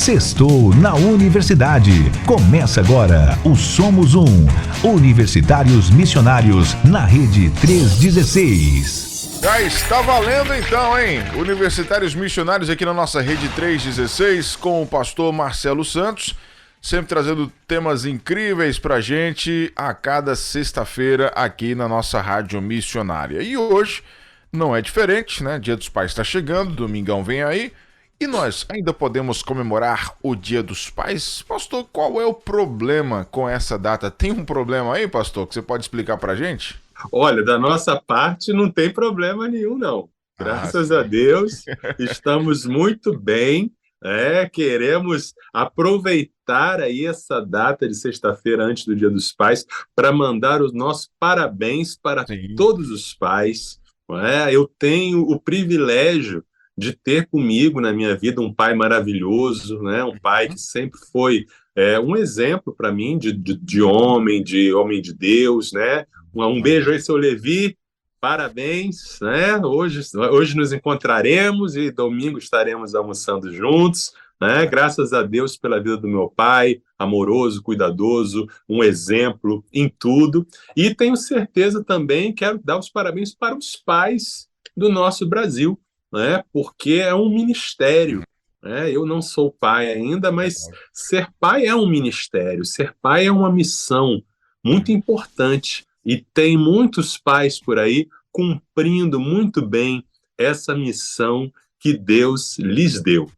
Sextou na Universidade. Começa agora o Somos Um. Universitários Missionários na Rede 316. Já está valendo então, hein? Universitários Missionários aqui na nossa Rede 316 com o pastor Marcelo Santos, sempre trazendo temas incríveis pra gente a cada sexta-feira aqui na nossa Rádio Missionária. E hoje não é diferente, né? Dia dos Pais está chegando, domingão vem aí. E nós ainda podemos comemorar o Dia dos Pais? Pastor, qual é o problema com essa data? Tem um problema aí, pastor, que você pode explicar pra gente? Olha, da nossa parte não tem problema nenhum, não. Graças a Deus, estamos muito bem, queremos aproveitar aí essa data de sexta-feira antes do Dia dos Pais para mandar os nossos parabéns para todos os pais. Eu tenho o privilégio de ter comigo na minha vida um pai maravilhoso, um pai que sempre foi um exemplo para mim de homem de Deus, Um beijo aí, seu Levi, parabéns, Hoje nos encontraremos e domingo estaremos almoçando juntos, Graças a Deus pela vida do meu pai, amoroso, cuidadoso, um exemplo em tudo. E tenho certeza também, quero dar os parabéns para os pais do nosso Brasil, porque é um ministério. Eu não sou pai ainda, mas ser pai é um ministério, ser pai é uma missão muito importante. E tem muitos pais por aí cumprindo muito bem essa missão que Deus lhes deu.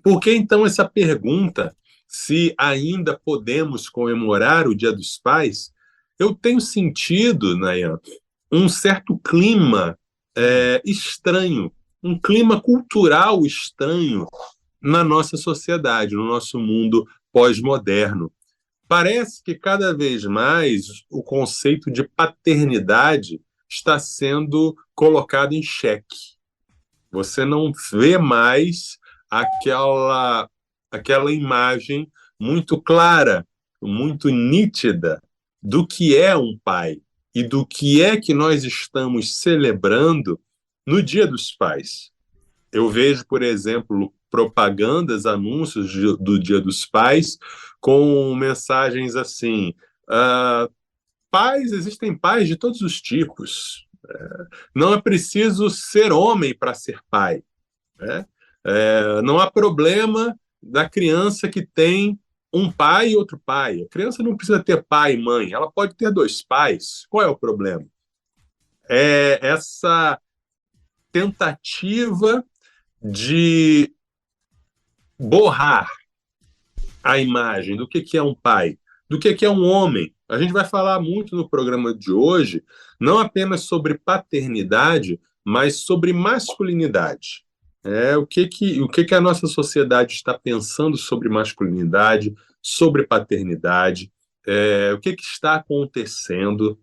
Por que então essa pergunta, se ainda podemos comemorar o Dia dos Pais? Eu tenho sentido, Nayan, um certo clima estranho, um clima cultural estranho na nossa sociedade, no nosso mundo pós-moderno. Parece que cada vez mais o conceito de paternidade está sendo colocado em xeque. Você não vê mais aquela imagem muito clara, muito nítida do que é um pai e do que é que nós estamos celebrando no Dia dos Pais. Eu vejo, por exemplo, propagandas, anúncios do Dia dos Pais com mensagens assim: pais, existem pais de todos os tipos, não é preciso ser homem para ser pai, não há problema da criança que tem um pai e outro pai. A criança não precisa ter pai e mãe, ela pode ter dois pais. Qual é o problema? É essa tentativa de borrar a imagem do que é um pai, do que é um homem. A gente vai falar muito no programa de hoje, não apenas sobre paternidade, mas sobre masculinidade. O que a nossa sociedade está pensando sobre masculinidade, sobre paternidade, o que está acontecendo.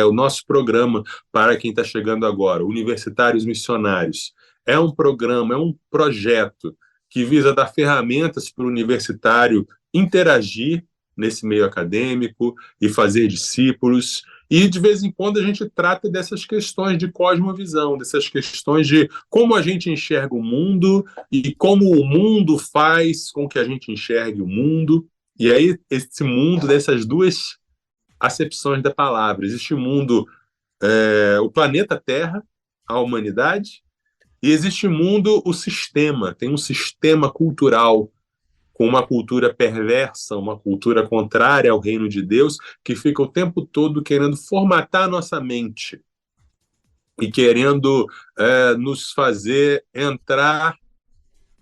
O nosso programa, para quem está chegando agora, Universitários Missionários, é um programa, é um projeto que visa dar ferramentas para o universitário interagir nesse meio acadêmico e fazer discípulos. E, de vez em quando, a gente trata dessas questões de cosmovisão, dessas questões de como a gente enxerga o mundo e como o mundo faz com que a gente enxergue o mundo. E aí, esse mundo, dessas duas acepções da palavra. Existe o mundo, o planeta Terra, a humanidade, e existe o mundo, o sistema. Tem um sistema cultural com uma cultura perversa, uma cultura contrária ao reino de Deus, que fica o tempo todo querendo formatar a nossa mente e querendo nos fazer entrar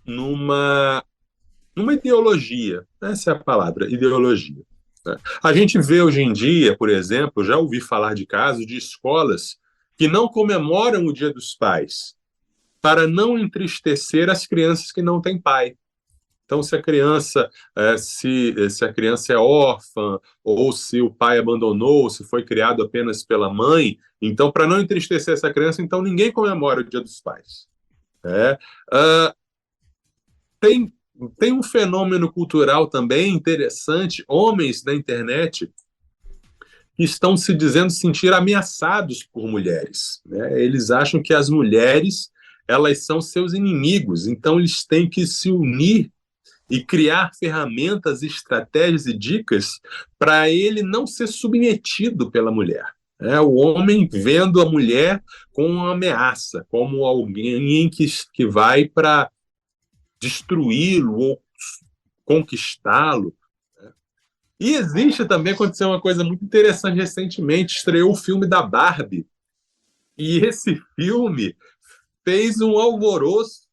numa ideologia. Essa é a palavra, ideologia. A gente vê hoje em dia, por exemplo, já ouvi falar de casos de escolas que não comemoram o Dia dos Pais para não entristecer as crianças que não têm pai. Então, se a criança é órfã, ou se o pai abandonou, ou se foi criado apenas pela mãe, então, para não entristecer essa criança, então ninguém comemora o Dia dos Pais. Tem um fenômeno cultural também interessante, homens da internet que estão se dizendo sentir ameaçados por mulheres. Eles acham que as mulheres elas são seus inimigos, então eles têm que se unir e criar ferramentas, estratégias e dicas para ele não ser submetido pela mulher. O homem vendo a mulher como uma ameaça, como alguém que vai para destruí-lo ou conquistá-lo. E existe também, aconteceu uma coisa muito interessante recentemente, estreou o filme da Barbie. E esse filme fez um alvoroço.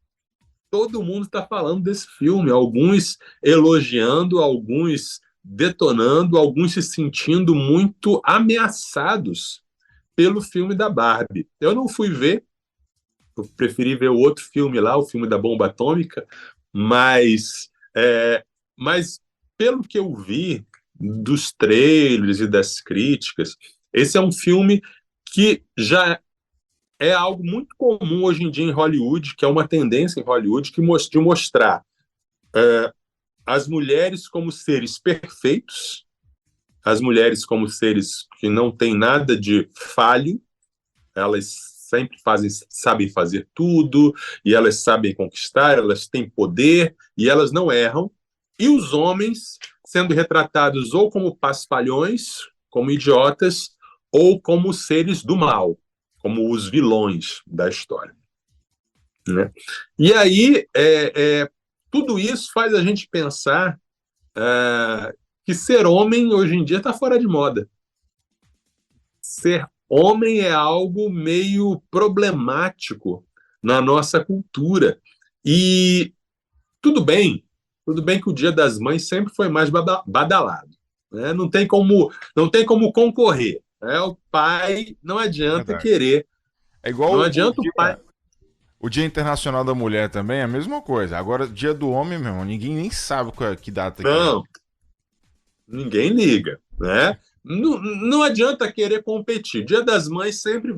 Todo mundo está falando desse filme, alguns elogiando, alguns detonando, alguns se sentindo muito ameaçados pelo filme da Barbie. Eu não fui ver, eu preferi ver o outro filme lá, o filme da bomba atômica, mas, mas pelo que eu vi dos trailers e das críticas, esse é um filme que já é algo muito comum hoje em dia em Hollywood, que é uma tendência em Hollywood de mostrar as mulheres como seres perfeitos, as mulheres como seres que não têm nada de falho, elas sempre sabem fazer tudo, e elas sabem conquistar, elas têm poder, e elas não erram, e os homens sendo retratados ou como paspalhões, como idiotas, ou como seres do mal, como os vilões da história. Né? E aí, tudo isso faz a gente pensar que ser homem hoje em dia está fora de moda. Ser homem é algo meio problemático na nossa cultura. E tudo bem que o Dia das Mães sempre foi mais badalado. Né? Não tem como concorrer. O pai não adianta querer. É igual não adianta o pai. O Dia Internacional da Mulher também é a mesma coisa. Agora, Dia do Homem, meu irmão, ninguém nem sabe que data que é. Não, ninguém liga, né? Não adianta querer competir. Dia das Mães sempre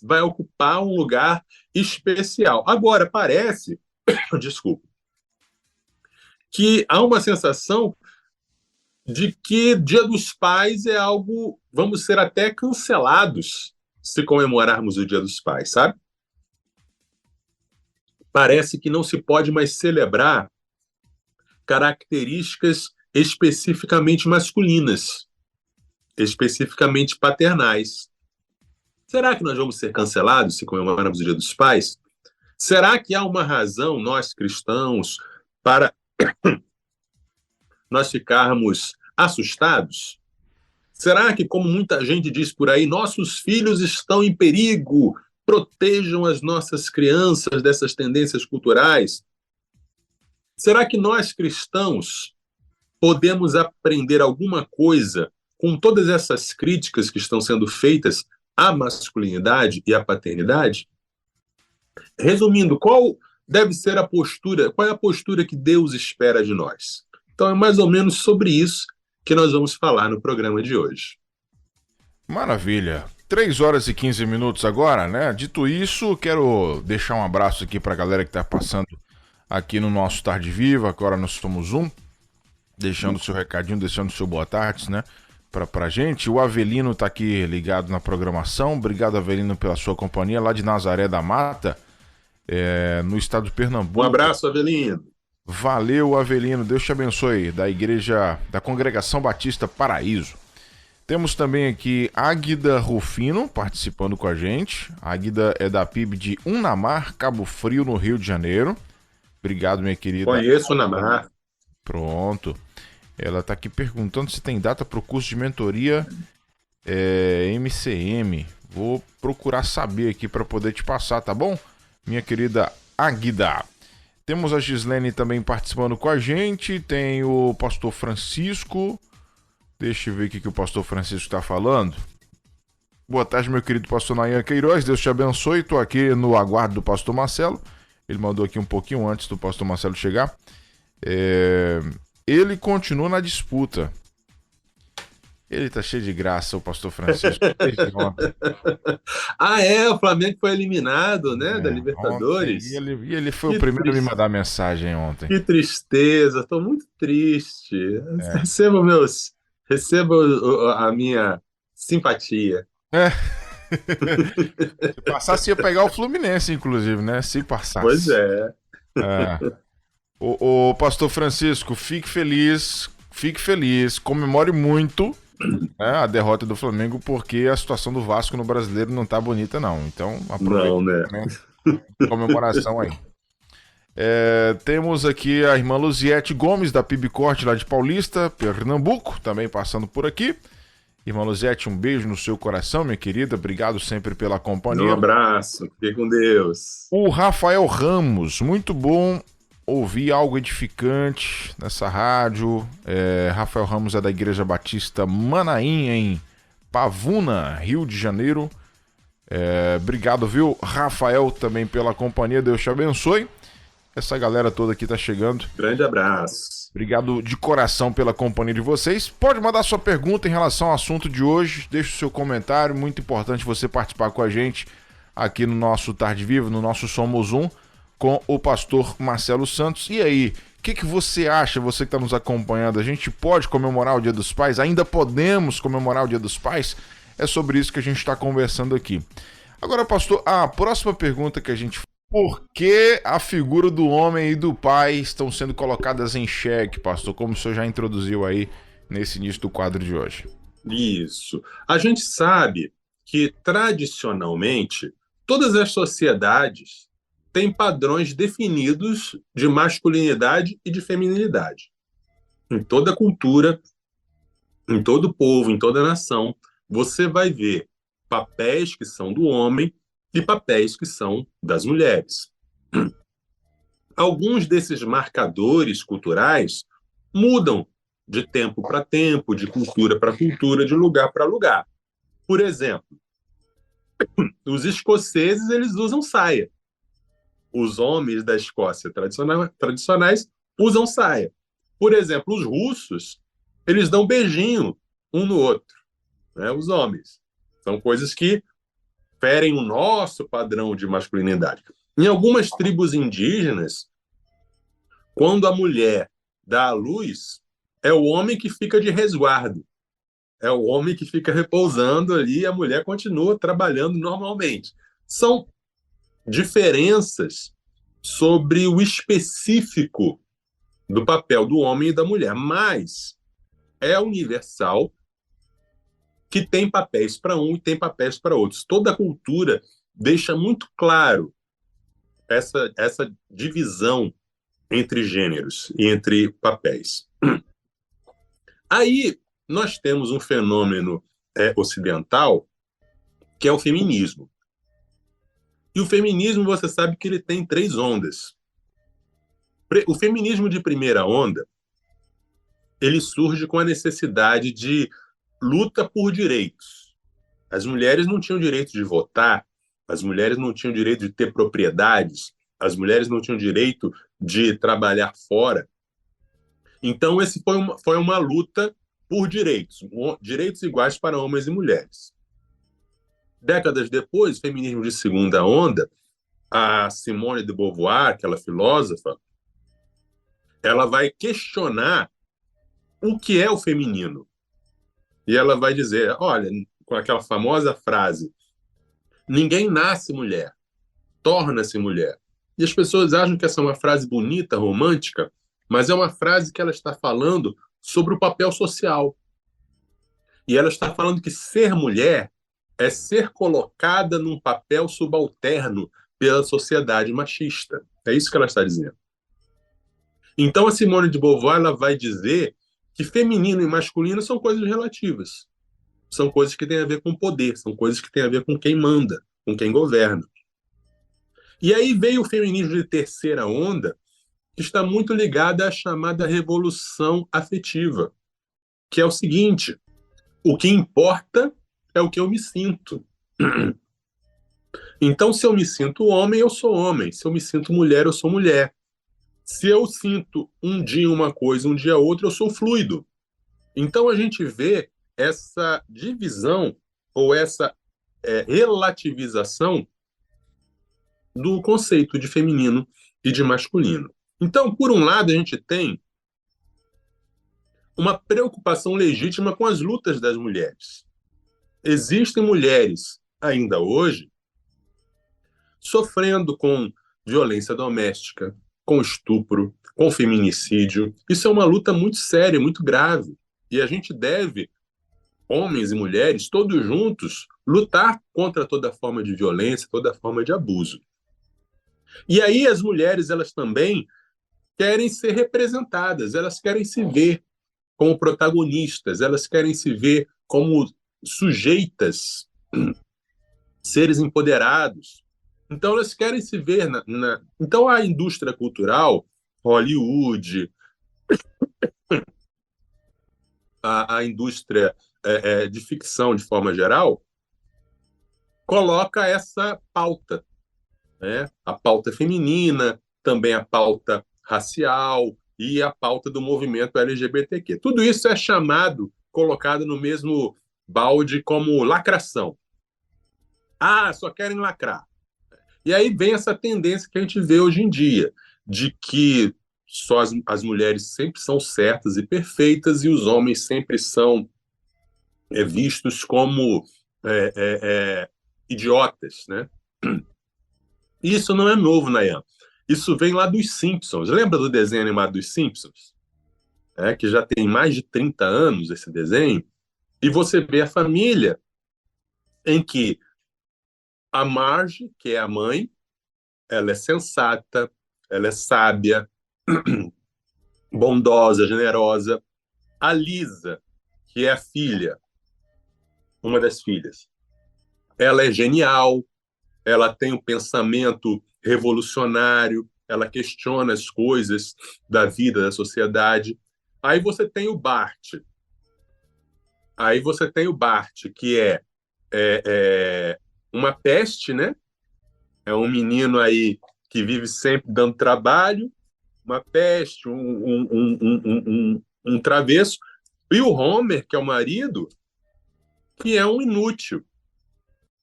vai ocupar um lugar especial. Agora, parece, desculpa, que há uma sensação de que Dia dos Pais é algo, vamos ser até cancelados se comemorarmos o Dia dos Pais, sabe? Parece que não se pode mais celebrar características especificamente masculinas, especificamente paternais. Será que nós vamos ser cancelados se comemorarmos o Dia dos Pais? Será que há uma razão, nós cristãos, para nós ficarmos assustados? Será que, como muita gente diz por aí, nossos filhos estão em perigo? Protejam as nossas crianças dessas tendências culturais? Será que nós cristãos podemos aprender alguma coisa com todas essas críticas que estão sendo feitas à masculinidade e à paternidade? Resumindo, qual deve ser a postura, qual é a postura que Deus espera de nós? Então é mais ou menos sobre isso que nós vamos falar no programa de hoje. Maravilha. 3 horas e 15 minutos agora, né? Dito isso, quero deixar um abraço aqui pra galera que tá passando aqui no nosso Tarde Viva, agora nós somos um, deixando o seu recadinho, deixando o seu boa tarde, né? Pra gente. O Avelino tá aqui ligado na programação. Obrigado, Avelino, pela sua companhia, lá de Nazaré da Mata, no estado de Pernambuco. Um abraço, Avelino. Valeu, Avelino. Deus te abençoe. Da igreja da Congregação Batista Paraíso. Temos também aqui Águida Rufino participando com a gente. A Águida é da PIB de Unamar, Cabo Frio, no Rio de Janeiro. Obrigado, minha querida. Conheço Unamar. Pronto. Ela está aqui perguntando se tem data para o curso de mentoria MCM. Vou procurar saber aqui para poder te passar, tá bom? Minha querida Águida. Temos a Gislene também participando com a gente. Tem o pastor Francisco. Deixa eu ver o que o pastor Francisco está falando. Boa tarde, meu querido pastor Nayan Queiroz. Deus te abençoe. Estou aqui no aguardo do pastor Marcelo. Ele mandou aqui um pouquinho antes do pastor Marcelo chegar. Ele continua na disputa. Ele tá cheio de graça, o pastor Francisco. O Flamengo foi eliminado, né, da Libertadores. E ele foi o primeiro a me mandar mensagem ontem. Que tristeza, estou muito triste. Receba a minha simpatia. Se passasse, ia pegar o Fluminense, inclusive, né? Se passasse. Pois é. O pastor Francisco, fique feliz, comemore muito, né, a derrota do Flamengo, porque a situação do Vasco no Brasileiro não tá bonita, não. Então, aproveita Não, né? a comemoração aí. Temos aqui a irmã Luziete Gomes, da Pibcorte, lá de Paulista, Pernambuco, também passando por aqui. Irmã Luziete, um beijo no seu coração, minha querida. Obrigado sempre pela companhia. Um abraço, fique com Deus. O Rafael Ramos, muito bom ouvir algo edificante nessa rádio. Rafael Ramos é da Igreja Batista Manaim, em Pavuna, Rio de Janeiro. Obrigado, viu, Rafael, também pela companhia. Deus te abençoe. Essa galera toda aqui tá chegando. Grande abraço. Obrigado de coração pela companhia de vocês. Pode mandar sua pergunta em relação ao assunto de hoje. Deixe o seu comentário. Muito importante você participar com a gente aqui no nosso Tarde Viva, no nosso Somos Um, com o pastor Marcelo Santos. E aí, o que você acha, você que está nos acompanhando? A gente pode comemorar o Dia dos Pais? Ainda podemos comemorar o Dia dos Pais? É sobre isso que a gente está conversando aqui. Agora, pastor, a próxima pergunta que a gente... Por que a figura do homem e do pai estão sendo colocadas em xeque, pastor? Como o senhor já introduziu aí nesse início do quadro de hoje. Isso. A gente sabe que, tradicionalmente, todas as sociedades têm padrões definidos de masculinidade e de feminilidade. Em toda cultura, em todo povo, em toda nação, você vai ver papéis que são do homem e papéis que são das mulheres. Alguns desses marcadores culturais mudam de tempo para tempo, de cultura para cultura, de lugar para lugar. Por exemplo, os escoceses, eles usam saia. Os homens da Escócia tradicionais usam saia. Por exemplo, os russos, eles dão beijinho um no outro, né? Os homens. São coisas que ferem o nosso padrão de masculinidade. Em algumas tribos indígenas, quando a mulher dá à luz, é o homem que fica de resguardo. É o homem que fica repousando ali e a mulher continua trabalhando normalmente. São diferenças sobre o específico do papel do homem e da mulher, mas é universal que tem papéis para um e tem papéis para outros. Toda a cultura deixa muito claro essa divisão entre gêneros e entre papéis. Aí nós temos um fenômeno ocidental que é o feminismo. E o feminismo, você sabe que ele tem 3 ondas. O feminismo de primeira onda, ele surge com a necessidade de luta por direitos. As mulheres não tinham direito de votar, as mulheres não tinham direito de ter propriedades, as mulheres não tinham direito de trabalhar fora. Então, esse foi uma luta por direitos iguais para homens e mulheres. Décadas depois, feminismo de segunda onda, a Simone de Beauvoir, aquela filósofa, ela vai questionar o que é o feminino. E ela vai dizer, olha, com aquela famosa frase, ninguém nasce mulher, torna-se mulher. E as pessoas acham que essa é uma frase bonita, romântica, mas é uma frase que ela está falando sobre o papel social. E ela está falando que ser mulher é ser colocada num papel subalterno pela sociedade machista. É isso que ela está dizendo. Então, a Simone de Beauvoir ela vai dizer que feminino e masculino são coisas relativas. São coisas que têm a ver com poder, são coisas que têm a ver com quem manda, com quem governa. E aí veio o feminismo de terceira onda, que está muito ligada à chamada revolução afetiva, que é o seguinte: o que importa é o que eu me sinto. Então, se eu me sinto homem, eu sou homem. Se eu me sinto mulher, eu sou mulher. Se eu sinto um dia uma coisa, um dia outra, eu sou fluido. Então, a gente vê essa divisão ou essa relativização do conceito de feminino e de masculino. Então, por um lado, a gente tem uma preocupação legítima com as lutas das mulheres. Existem mulheres, ainda hoje, sofrendo com violência doméstica, com estupro, com feminicídio. Isso é uma luta muito séria, muito grave. E a gente deve, homens e mulheres, todos juntos, lutar contra toda forma de violência, toda forma de abuso. E aí as mulheres, elas também querem ser representadas, elas querem se ver como protagonistas, elas querem se ver como sujeitas, seres empoderados. Então elas querem se ver Então a indústria cultural, Hollywood, a indústria de ficção de forma geral, coloca essa pauta, né? A pauta feminina, também a pauta racial e a pauta do movimento LGBTQ. Tudo isso é colocado no mesmo balde como lacração. Ah, só querem lacrar. E aí vem essa tendência que a gente vê hoje em dia, de que só as mulheres sempre são certas e perfeitas e os homens sempre são vistos como idiotas, né? Isso não é novo, Nayan. Isso vem lá dos Simpsons. Lembra do desenho animado dos Simpsons? Que já tem mais de 30 anos esse desenho. E você vê a família em que a Marge, que é a mãe, ela é sensata, ela é sábia, bondosa, generosa. A Lisa, que é a filha, uma das filhas, ela é genial, ela tem um pensamento revolucionário, ela questiona as coisas da vida, da sociedade. Aí você tem o Bart. Que é uma peste, né? É um menino aí que vive sempre dando trabalho, uma peste, um travesso. E o Homer, que é o marido, que é um inútil.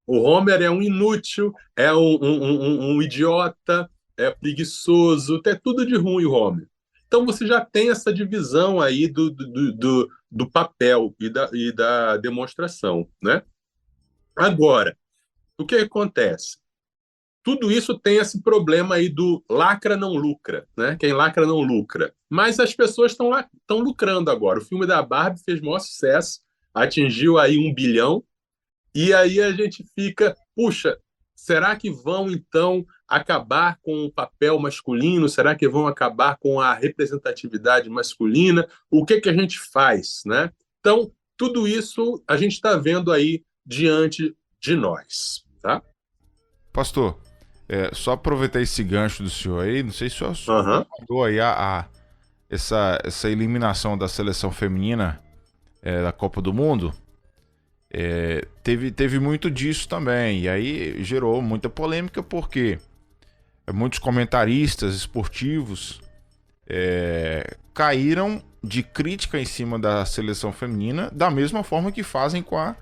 O Homer é um inútil, é um idiota, é preguiçoso, é tudo de ruim o Homer. Então você já tem essa divisão aí do papel e da demonstração, né? Agora, o que acontece? Tudo isso tem esse problema aí do lacra não lucra, né? Quem lacra não lucra. Mas as pessoas estão lucrando agora. O filme da Barbie fez maior sucesso, atingiu aí 1 bilhão, e aí a gente fica, puxa, será que vão então acabar com o papel masculino? Será que vão acabar com a representatividade masculina? O que a gente faz, né? Então, tudo isso a gente está vendo aí diante de nós, tá? Pastor, só aproveitar esse gancho do senhor aí, não sei se o senhor falou aí essa eliminação da seleção feminina da Copa do Mundo. Teve muito disso também, e aí gerou muita polêmica porque muitos comentaristas esportivos caíram de crítica em cima da seleção feminina da mesma forma que fazem com a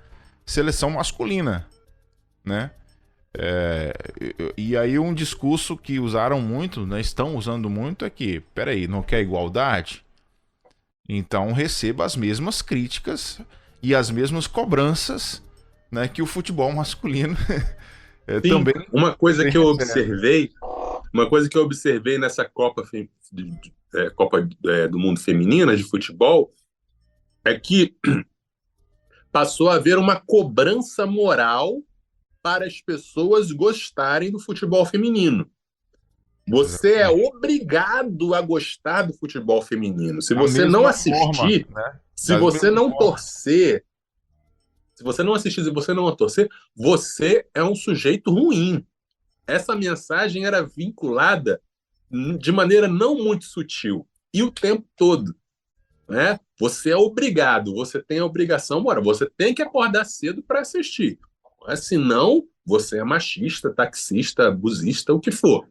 seleção masculina, né? E aí um discurso que usaram muito, né, estão usando muito, é que, peraí, não quer igualdade? Então receba as mesmas críticas e as mesmas cobranças, né, que o futebol masculino também. Uma coisa que eu observei nessa Copa do Mundo Feminina de futebol é que passou a haver uma cobrança moral para as pessoas gostarem do futebol feminino. Você é obrigado a gostar do futebol feminino. Se você não assistir, né? Se você não torcer, se você não assistir, se você não torcer, você é um sujeito ruim. Essa mensagem era vinculada de maneira não muito sutil e o tempo todo, né? Você é obrigado, você tem a obrigação moral, você tem que acordar cedo para assistir. Mas, senão, você é machista, taxista, abusista, o que for.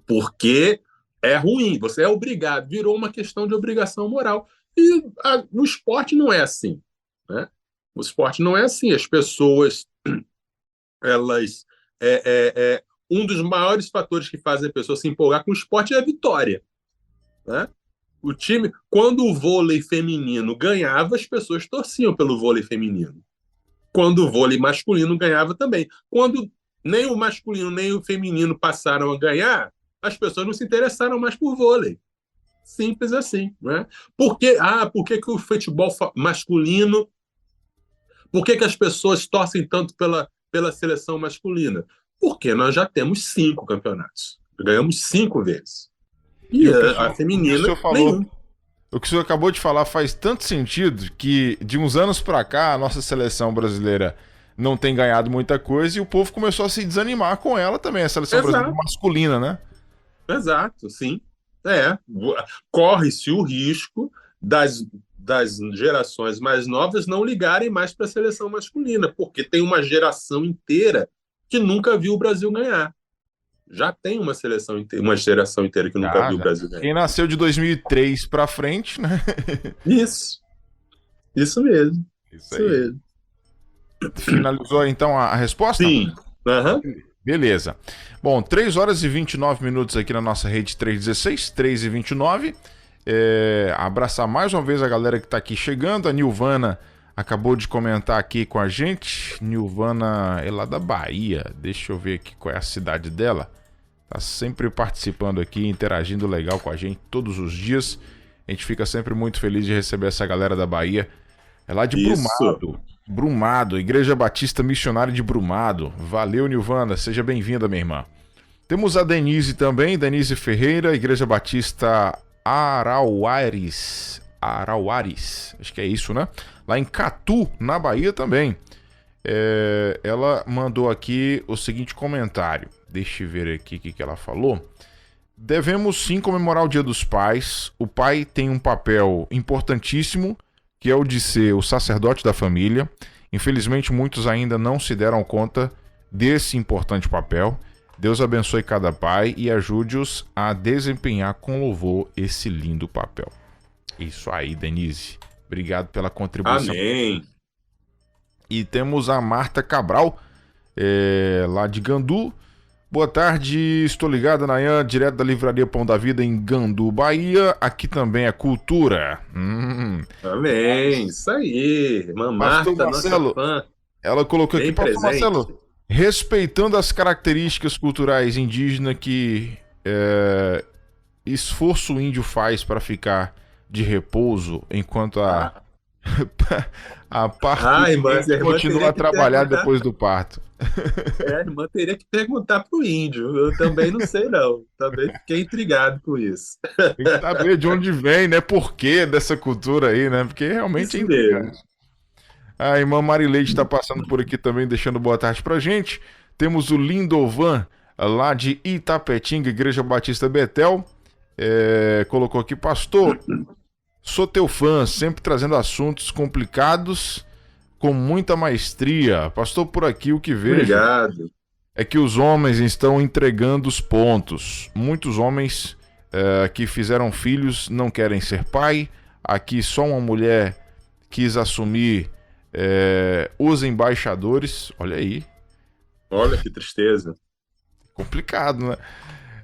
Porque é ruim, você é obrigado, virou uma questão de obrigação moral. E no esporte não é assim, né? O esporte não é assim. As pessoas, elas... um dos maiores fatores que fazem a pessoa se empolgar com o esporte é a vitória, né? O time, quando o vôlei feminino ganhava, as pessoas torciam pelo vôlei feminino. Quando o vôlei masculino ganhava também. Quando nem o masculino nem o feminino passaram a ganhar, as pessoas não se interessaram mais por vôlei. Simples assim, né? Por que o futebol masculino, por que as pessoas torcem tanto pela seleção masculina? Porque nós já temos 5 campeonatos. Ganhamos 5 vezes. E E a o que o feminina, senhor falou, nenhum. o que o senhor acabou de falar faz tanto sentido que de uns anos pra cá a nossa seleção brasileira não tem ganhado muita coisa e o povo começou a se desanimar com ela também, a seleção brasileira Exato, masculina, né? exato, sim. É, corre-se o risco das gerações mais novas não ligarem mais para a seleção masculina, porque tem uma geração inteira que nunca viu o Brasil ganhar. Já tem uma geração inteira que nunca Já, viu o já. Brasil ganhar. Quem nasceu de 2003 pra frente, né? Isso, isso mesmo, Isso isso aí. mesmo. Finalizou então a resposta? Sim, aham. Beleza. Bom, 3 horas e 29 minutos aqui na nossa rede 316, 3 e 29. Abraçar mais uma vez a galera que tá aqui chegando. A Nilvana acabou de comentar aqui com a gente. Nilvana é lá da Bahia. Deixa eu ver aqui qual é a cidade dela. Tá sempre participando aqui, interagindo legal com a gente todos os dias. A gente fica sempre muito feliz de receber essa galera da Bahia. É lá de Isso. Brumado. Brumado, Igreja Batista Missionária de Brumado. Valeu, Nilvana. Seja bem-vinda, minha irmã. Temos a Denise também, Denise Ferreira, Igreja Batista Arauares. Arauares, acho que é isso, né? Lá em Catu, na Bahia também. Ela mandou aqui o seguinte comentário. Deixa eu ver aqui o que ela falou. Devemos sim comemorar o Dia dos Pais. O pai tem um papel importantíssimo, que é o de ser o sacerdote da família. Infelizmente, muitos ainda não se deram conta desse importante papel. Deus abençoe cada pai e ajude-os a desempenhar com louvor esse lindo papel. Isso aí, Denise. Obrigado pela contribuição. Amém. E temos a Marta Cabral, lá de Gandu. Boa tarde, estou ligado, Nayan, direto da Livraria Pão da Vida em Gandu, Bahia. Aqui também é cultura. Amém. Isso aí. Irmã Pastor Marta, nossa Marcelo, fã, ela colocou aqui, bem Pastor presente. Marcelo, respeitando as características culturais indígenas que esforço índio faz para ficar de repouso enquanto a A parturiente irmã continua teria a que trabalhar perguntar. depois do parto. A irmã teria que perguntar para o índio. Eu também não sei, não. Também fiquei intrigado com isso. Tem que saber de onde vem, né? Por que dessa cultura aí, né? Porque realmente é Isso mesmo. intrigante. A irmã Marileide está passando por aqui também, deixando boa tarde pra gente. Temos o Lindovan, lá de Itapetinga, Igreja Batista Betel. Colocou aqui, pastor, sou teu fã, sempre trazendo assuntos complicados com muita maestria. Pastor, por aqui o que vejo Obrigado. é que os homens estão entregando os pontos. Muitos homens que fizeram filhos não querem ser pai. Aqui só uma mulher quis assumir os embaixadores. Olha aí, Olha que tristeza. complicado, né?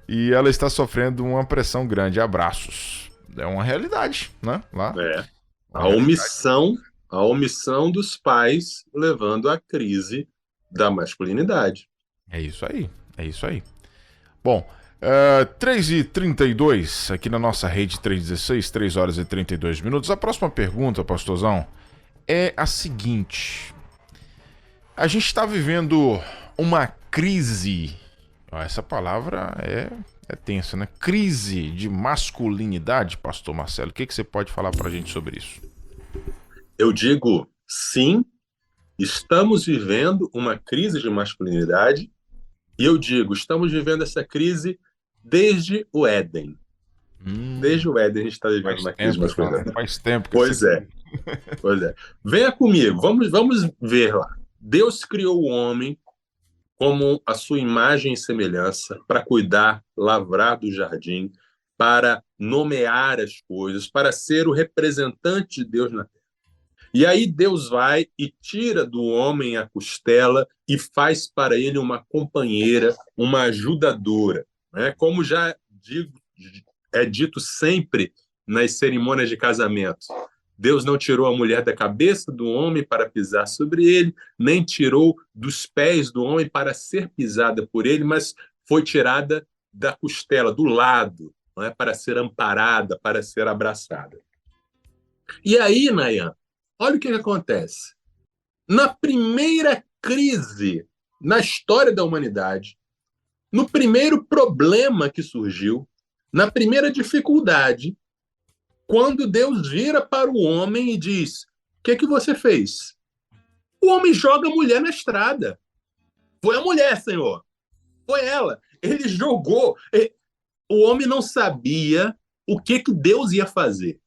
E ela está sofrendo uma pressão grande. Abraços. É uma realidade, né? Lá. É. Uma realidade. A omissão dos pais levando à crise da masculinidade. É isso aí, é isso aí. Bom, 3h32 aqui na nossa rede 316, 3 horas e 32 minutos. A próxima pergunta, pastorzão, é a seguinte. A gente está vivendo uma crise. Essa palavra é tensa, né? Crise de masculinidade, pastor Marcelo. O que você pode falar pra gente sobre isso? Eu digo sim, estamos vivendo uma crise de masculinidade. E eu digo, estamos vivendo essa crise desde o Éden. Desde o Éden a gente está vivendo uma crise de masculinidade. Faz tempo que Pois é. Venha comigo, vamos ver lá. Deus criou o homem como a sua imagem e semelhança para cuidar, lavrar do jardim, para nomear as coisas, para ser o representante de Deus na terra. E aí Deus vai e tira do homem a costela e faz para ele uma companheira, uma ajudadora. Né? Como é dito sempre nas cerimônias de casamento, Deus não tirou a mulher da cabeça do homem para pisar sobre ele, nem tirou dos pés do homem para ser pisada por ele, mas foi tirada da costela, do lado, não é? Para ser amparada, para ser abraçada. E aí, Nayan, olha o que acontece. Na primeira crise na história da humanidade, no primeiro problema que surgiu, na primeira dificuldade, quando Deus vira para o homem e diz: o que você fez? O homem joga a mulher na estrada. Foi a mulher, Senhor. Foi ela. Ele jogou. O homem não sabia o que Deus ia fazer.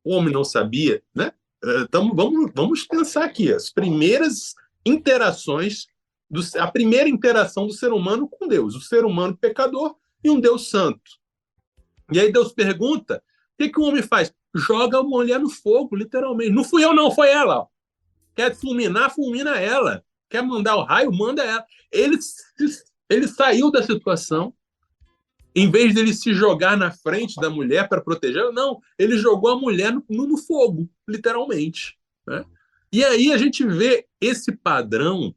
O homem não sabia, né? Então, vamos pensar aqui. As primeiras interações, a primeira interação do ser humano com Deus. O ser humano pecador e um Deus santo. E aí Deus pergunta, o que o homem faz? Joga a mulher no fogo, literalmente. Não fui eu, não, foi ela. Quer fulminar, fulmina ela. Quer mandar o raio, manda ela. Ele saiu da situação. Em vez dele se jogar na frente da mulher para protegê-la, não, ele jogou a mulher no fogo, literalmente. Né? E aí a gente vê esse padrão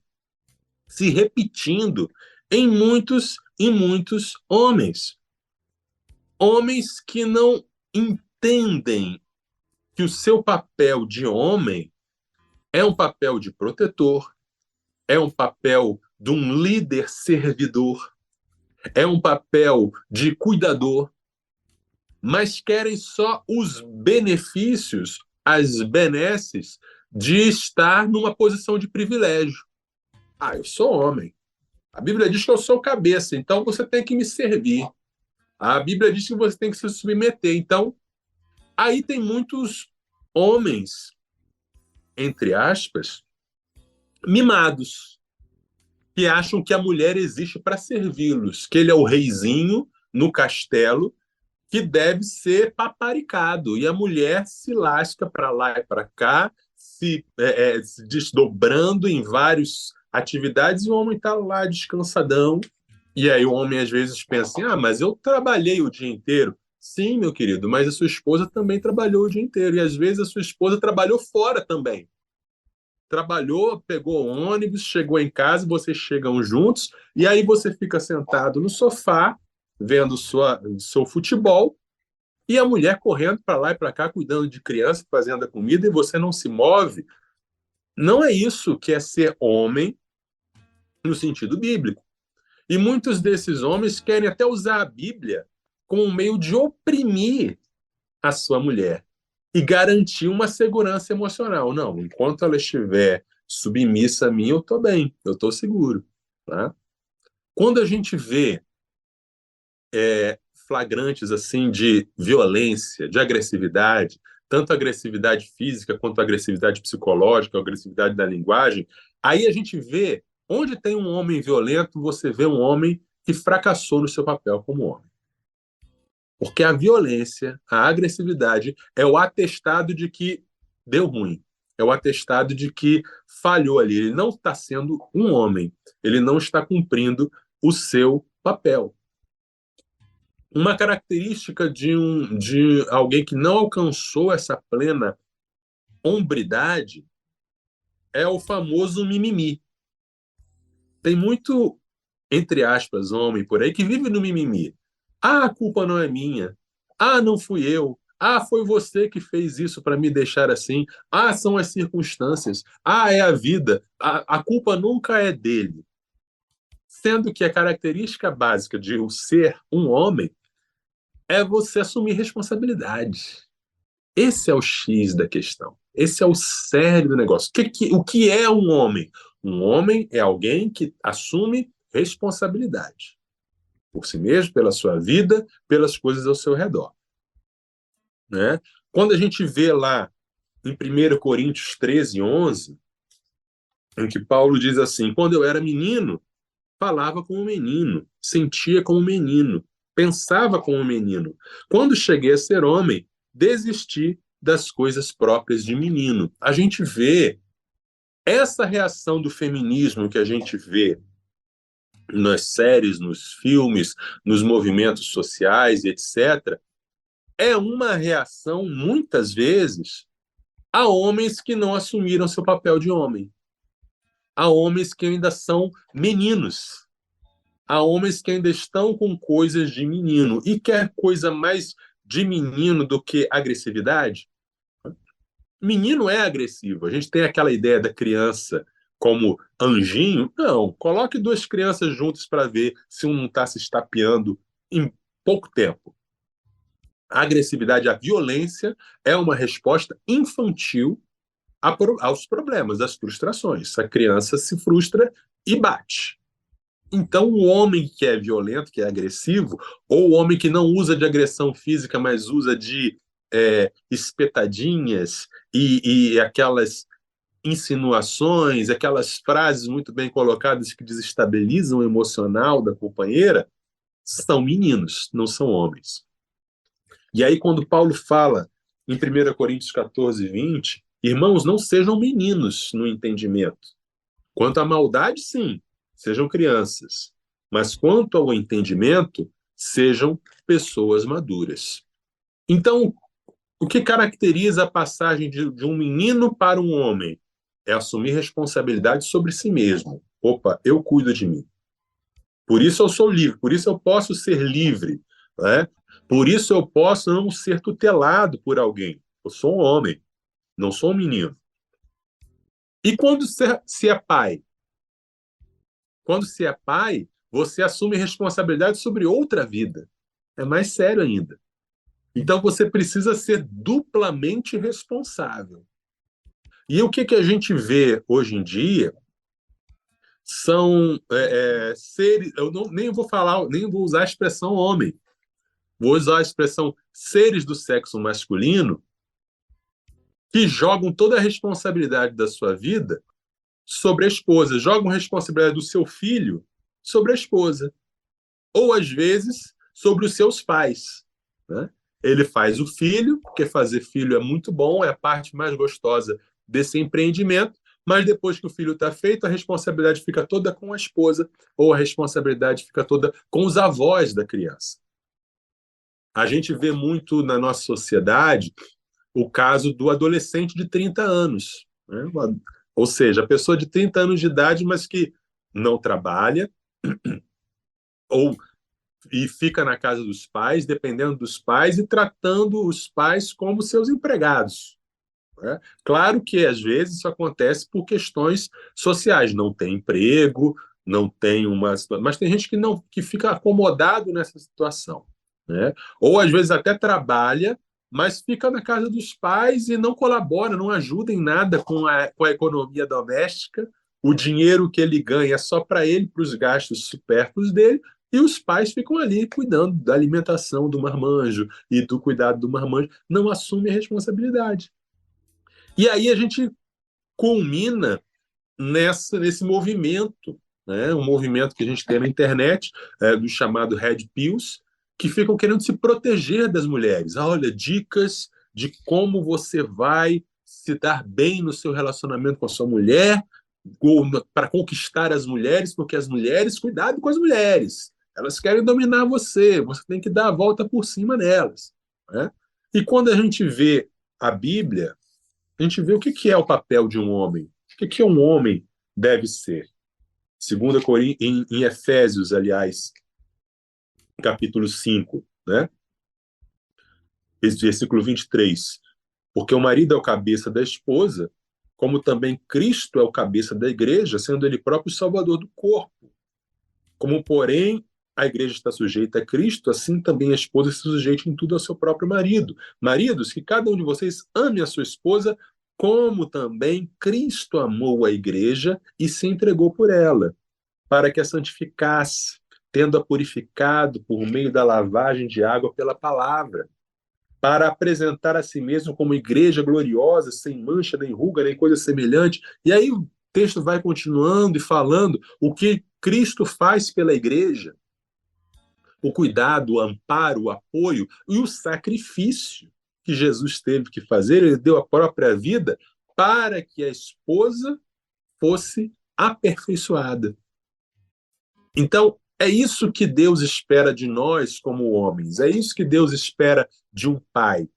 se repetindo em muitos homens. Homens que não entendem que o seu papel de homem é um papel de protetor, é um papel de um líder servidor, é um papel de cuidador, mas querem só os benefícios, as benesses de estar numa posição de privilégio. Eu sou homem. A Bíblia diz que eu sou cabeça, então você tem que me servir. A Bíblia diz que você tem que se submeter. Então, aí tem muitos homens, entre aspas, mimados, que acham que a mulher existe para servi-los, que ele é o reizinho no castelo que deve ser paparicado, e a mulher se lasca para lá e para cá, se desdobrando em várias atividades, e o homem está lá descansadão. E aí o homem às vezes pensa assim, mas eu trabalhei o dia inteiro. Sim, meu querido, mas a sua esposa também trabalhou o dia inteiro, e às vezes a sua esposa trabalhou fora também. Trabalhou, pegou ônibus, chegou em casa, vocês chegam juntos, e aí você fica sentado no sofá, vendo seu futebol, e a mulher correndo para lá e para cá, cuidando de criança, fazendo a comida, e você não se move. Não é isso que é ser homem no sentido bíblico. E muitos desses homens querem até usar a Bíblia como um meio de oprimir a sua mulher e garantir uma segurança emocional. Não, enquanto ela estiver submissa a mim, eu estou bem, eu estou seguro. Tá? Quando a gente vê flagrantes assim de violência, de agressividade, tanto agressividade física quanto agressividade psicológica, agressividade da linguagem, aí a gente vê, onde tem um homem violento, você vê um homem que fracassou no seu papel como homem. Porque a violência, a agressividade, é o atestado de que deu ruim. É o atestado de que falhou ali. Ele não está sendo um homem. Ele não está cumprindo o seu papel. Uma característica de alguém que não alcançou essa plena hombridade é o famoso mimimi. Tem muito, entre aspas, homem por aí que vive no mimimi. A culpa não é minha. Não fui eu. Foi você que fez isso para me deixar assim. São as circunstâncias. É a vida. A culpa nunca é dele. Sendo que a característica básica de ser um homem é você assumir responsabilidade. Esse é o X da questão. Esse é o cerne do negócio. O que é um homem? Um homem é alguém que assume responsabilidade por si mesmo, pela sua vida, pelas coisas ao seu redor. Né? Quando a gente vê lá em 1 Coríntios 13, 11, em que Paulo diz assim, quando eu era menino, falava como menino, sentia como menino, pensava como menino. Quando cheguei a ser homem, desisti das coisas próprias de menino. A gente vê essa reação do feminismo que a gente vê nas séries, nos filmes, nos movimentos sociais, etc., é uma reação, muitas vezes, a homens que não assumiram seu papel de homem. A homens que ainda são meninos. há homens que ainda estão com coisas de menino. E quer coisa mais de menino do que agressividade? Menino é agressivo. A gente tem aquela ideia da criança como anjinho. Não, coloque duas crianças juntas para ver se um não está se estapeando em pouco tempo. A agressividade, a violência é uma resposta infantil aos problemas, às frustrações. A criança se frustra e bate. Então, o homem que é violento, que é agressivo, ou o homem que não usa de agressão física, mas usa de espetadinhas e aquelas insinuações, aquelas frases muito bem colocadas que desestabilizam o emocional da companheira, são meninos, não são homens. E aí, quando Paulo fala em 1 Coríntios 14, 20, irmãos, não sejam meninos no entendimento. Quanto à maldade, sim, sejam crianças. Mas quanto ao entendimento, sejam pessoas maduras. Então, o que caracteriza a passagem de um menino para um homem? É assumir responsabilidade sobre si mesmo. Opa, eu cuido de mim. Por isso eu sou livre, por isso eu posso ser livre, né? Por isso eu posso não ser tutelado por alguém. Eu sou um homem, não sou um menino. E quando se é pai? Quando se é pai, você assume responsabilidade sobre outra vida. É mais sério ainda. Então você precisa ser duplamente responsável. E o que a gente vê hoje em dia são seres. Eu nem vou falar, nem vou usar a expressão homem. Vou usar a expressão seres do sexo masculino que jogam toda a responsabilidade da sua vida sobre a esposa, jogam a responsabilidade do seu filho sobre a esposa. Ou, às vezes, sobre os seus pais. Né? Ele faz o filho, porque fazer filho é muito bom, é a parte mais gostosa desse empreendimento, mas depois que o filho está feito, a responsabilidade fica toda com a esposa, ou a responsabilidade fica toda com os avós da criança. A gente vê muito na nossa sociedade o caso do adolescente de 30 anos. Né? Ou seja, a pessoa de 30 anos de idade, mas que não trabalha, e fica na casa dos pais, dependendo dos pais e tratando os pais como seus empregados. Né? Claro que, às vezes, isso acontece por questões sociais. Não tem emprego, não tem uma... Mas tem gente que fica acomodado nessa situação. Né? Ou, às vezes, até trabalha, mas fica na casa dos pais e não colabora, não ajuda em nada com a economia doméstica. O dinheiro que ele ganha é só para ele, para os gastos supérfluos dele, e os pais ficam ali cuidando da alimentação do marmanjo e do cuidado do marmanjo, não assume a responsabilidade. E aí a gente culmina nesse movimento, né? Um movimento que a gente tem na internet, do chamado Red Pills, que ficam querendo se proteger das mulheres. Olha, dicas de como você vai se dar bem no seu relacionamento com a sua mulher, para conquistar as mulheres, porque as mulheres, cuidado com as mulheres, elas querem dominar você tem que dar a volta por cima nelas. Né? E quando a gente vê a Bíblia, a gente vê o que é o papel de um homem, o que um homem deve ser. Em Efésios, aliás, capítulo 5, né? Versículo 23. Porque o marido é o cabeça da esposa, como também Cristo é o cabeça da igreja, sendo ele próprio o salvador do corpo. Como, porém, a igreja está sujeita a Cristo, assim também a esposa se sujeite em tudo ao seu próprio marido. Maridos, que cada um de vocês ame a sua esposa, como também Cristo amou a igreja e se entregou por ela, para que a santificasse, tendo-a purificado por meio da lavagem de água pela palavra, para apresentar a si mesmo como igreja gloriosa, sem mancha, nem ruga, nem coisa semelhante. E aí o texto vai continuando e falando o que Cristo faz pela igreja, o cuidado, o amparo, o apoio e o sacrifício que Jesus teve que fazer. Ele deu a própria vida para que a esposa fosse aperfeiçoada. Então, é isso que Deus espera de nós como homens. É isso que Deus espera de um pai,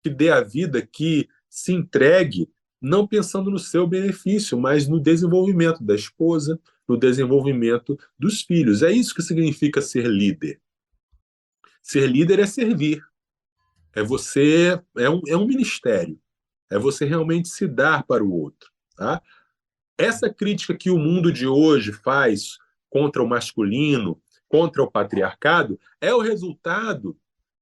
que dê a vida, que se entregue, não pensando no seu benefício, mas no desenvolvimento da esposa, no desenvolvimento dos filhos. É isso que significa ser líder. Ser líder é servir. É um ministério. É você realmente se dar para o outro. Tá? Essa crítica que o mundo de hoje faz contra o masculino, contra o patriarcado, é o resultado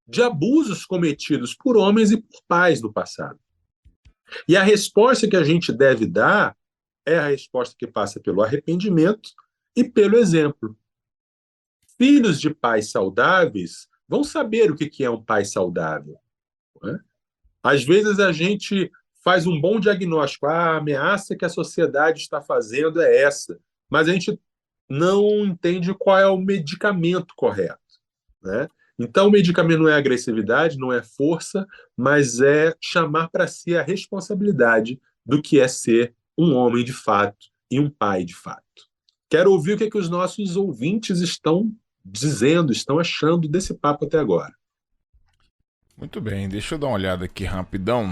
de abusos cometidos por homens e por pais do passado. E a resposta que a gente deve dar é a resposta que passa pelo arrependimento e pelo exemplo. Filhos de pais saudáveis vão saber o que é um pai saudável. Não é? Às vezes a gente faz um bom diagnóstico. A ameaça que a sociedade está fazendo é essa. Mas a gente não entende qual é o medicamento correto. Né? Então, o medicamento não é agressividade, não é força, mas é chamar para si a responsabilidade do que é ser um homem de fato e um pai de fato. Quero ouvir o que os nossos ouvintes estão dizendo, estão achando desse papo até agora. Muito bem, deixa eu dar uma olhada aqui rapidão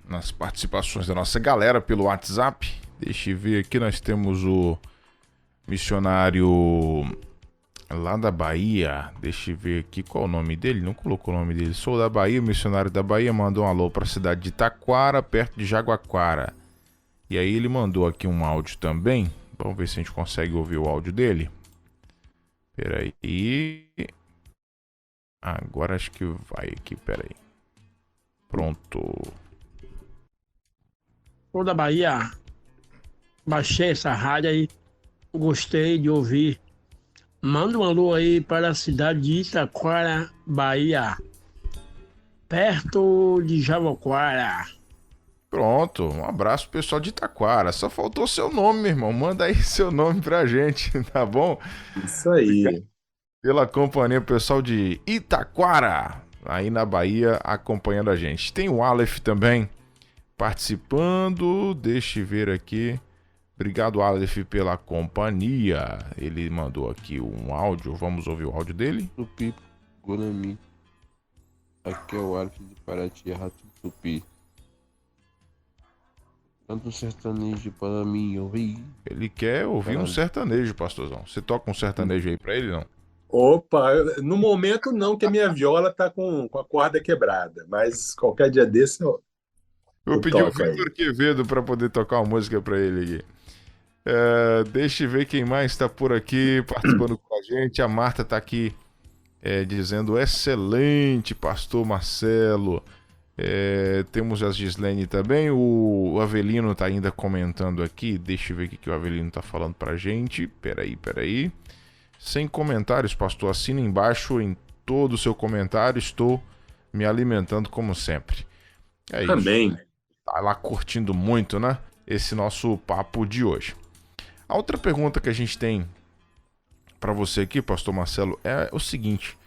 nas participações da nossa galera pelo WhatsApp. Deixa eu ver aqui, nós temos o missionário lá da Bahia. Deixa eu ver aqui qual é o nome dele, não colocou o nome dele. Sou da Bahia, o missionário da Bahia mandou um alô para a cidade de Taquara, perto de Jaguaquara. E aí ele mandou aqui um áudio também. Vamos ver se a gente consegue ouvir o áudio dele. Peraí. Agora acho que vai aqui, peraí. Pronto. Sou da Bahia, baixei essa rádio aí, gostei de ouvir. Manda um alô aí para a cidade de Itaquara, Bahia, perto de Jabaquara. Pronto, um abraço pro pessoal de Itaquara. Só faltou seu nome, meu irmão. Manda aí seu nome pra gente, tá bom? Isso aí. Pela companhia, pessoal de Itaquara, aí na Bahia, acompanhando a gente. Tem o Aleph também participando. Deixa eu ver aqui. Obrigado, Aleph, pela companhia. Ele mandou aqui um áudio. Vamos ouvir o áudio dele. Tupi, Gunami. Aqui é o Aleph de Paraty, Rato Tupi. Tanto sertanejo para mim ouvir. Ele quer ouvir um sertanejo, pastorzão. Você toca um sertanejo aí pra ele, não? Opa, no momento não, que a minha viola tá com a corda quebrada, mas qualquer dia desse eu pedi o toco aí. Vitor Quevedo pra poder tocar uma música pra ele aqui. Deixa eu ver quem mais tá por aqui participando com a gente. A Marta tá aqui dizendo excelente, pastor Marcelo. Temos a Gislene também. O Avelino tá ainda comentando aqui. Deixa eu ver o que o Avelino tá falando pra gente. Peraí. Sem comentários, pastor. Assina embaixo em todo o seu comentário. Estou me alimentando como sempre. É isso. Amém. Tá lá curtindo muito, né? Esse nosso papo de hoje. A outra pergunta que a gente tem para você aqui, pastor Marcelo, é o seguinte.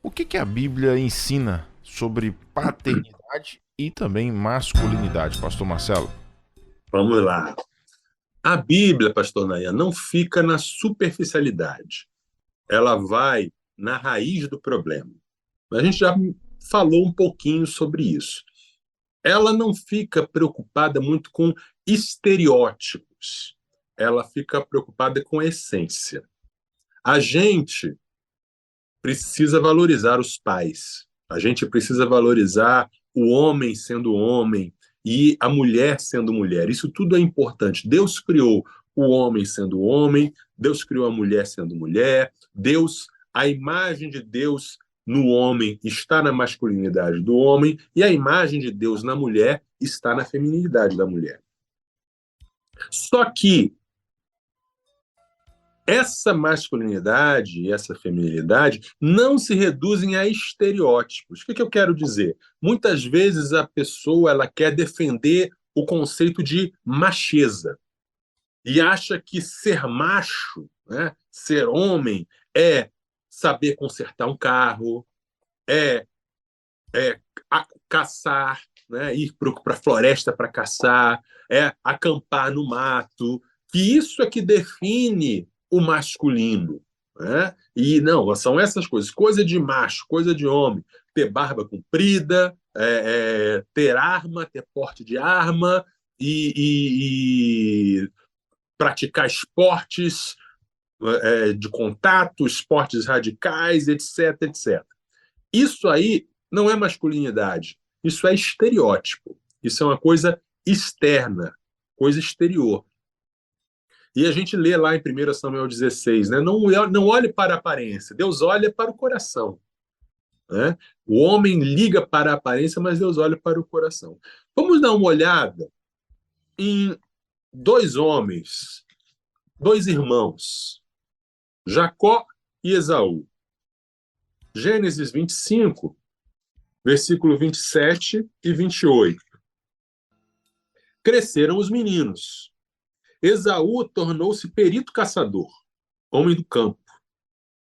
O que a Bíblia ensina sobre paternidade e também masculinidade, pastor Marcelo? Vamos lá. A Bíblia, pastor Nayan, não fica na superficialidade. Ela vai na raiz do problema. A gente já falou um pouquinho sobre isso. Ela não fica preocupada muito com estereótipos. Ela fica preocupada com a essência. A gente precisa valorizar os pais. A gente precisa valorizar o homem sendo homem e a mulher sendo mulher. Isso tudo é importante. Deus criou o homem sendo homem, Deus criou a mulher sendo mulher, a imagem de Deus no homem está na masculinidade do homem e a imagem de Deus na mulher está na feminilidade da mulher. Só que essa masculinidade e essa feminilidade não se reduzem a estereótipos. O que eu quero dizer? Muitas vezes a pessoa ela quer defender o conceito de macheza e acha que ser macho, né, ser homem, é saber consertar um carro, é caçar, né, ir para a floresta para caçar, é acampar no mato, que isso é que define o masculino, né? E não, são essas coisas, coisa de macho, coisa de homem, ter barba comprida, ter arma, ter porte de arma e praticar esportes de contato, esportes radicais, etc, etc. Isso aí não é masculinidade, isso é estereótipo, isso é uma coisa externa, coisa exterior. E a gente lê lá em 1 Samuel 16, né? Não olhe para a aparência, Deus olha para o coração. Né? O homem liga para a aparência, mas Deus olha para o coração. Vamos dar uma olhada em dois homens, dois irmãos, Jacó e Esaú. Gênesis 25, versículo 27 e 28. Cresceram os meninos. Esaú tornou-se perito caçador, homem do campo.